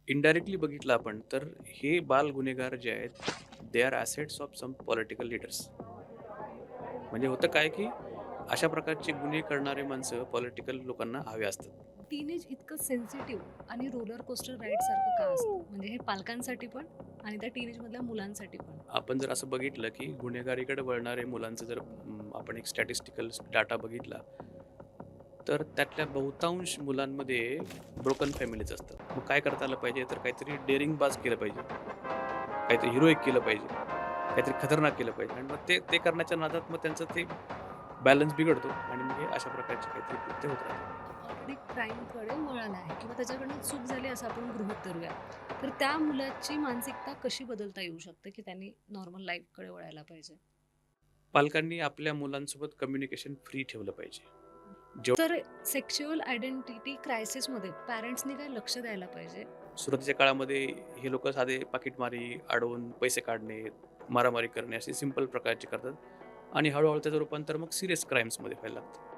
Indirectly बघितलं आपण तर हे बाल गुन्हेगार जे आहेत, they are assets of some political leaders. म्हणजे होतं काय, की अशा प्रकारचे गुन्हे करणारे माणसं पॉलिटिकल लोकांना हवे असतात. टीनेज इतकं सेन्सिटिव्ह आणि रोलर कोस्टर राईड सारखं का असतं? म्हणजे हे पालकांसाठी पण आणि त्या टीनेजमधल्या मुलांसाठी पण. आपण जर असं बघितलं, की गुन्हेगारीकडे वळणारे मुलांचं जर आपण एक स्टॅटिस्टिकल डाटा बघितला, तर त्यातल्या बहुतांश मुलांमध्ये ब्रोकन फॅमिलीज असतात. मग काय करता आलं पाहिजे, तर काहीतरी डेअरिंग बाज केलं पाहिजे. काहीतरी हिरोइक केलं पाहिजे. काहीतरी खतरनाक केलं पाहिजे आणि मग ते ते करण्याच्या नादात मग त्यांचं ते बॅलन्स बिघडतो आणि मग हे अशा प्रकारचे काहीतरी कृत्य होत राहतात. ऑलरेडी क्राईमकडे वळण आहे किंवा त्याच्याकडनं चूक झाली असं आपण गृहीत धरूया. तर त्या मुलाची मानसिकता कशी बदलता येऊ शकते, की त्यांनी नॉर्मल लाईफकडे वळायला पाहिजे? पालकांनी आपल्या मुलांसोबत कम्युनिकेशन फ्री ठेवलं पाहिजे. जेव्हा तर सेक्शुअल आयडेंटिटी क्रायसिसमध्ये पॅरेंट्सनी काय लक्ष द्यायला पाहिजे? सुरुवातीच्या काळामध्ये हे लोकं साधे पाकीटमारी, अडवून पैसे काढणे, मारामारी करणे असे सिंपल प्रकारचे करतात आणि हळू त्याचं रूपांतर मग सीरियस क्राईम्समध्ये व्हायला लागतं.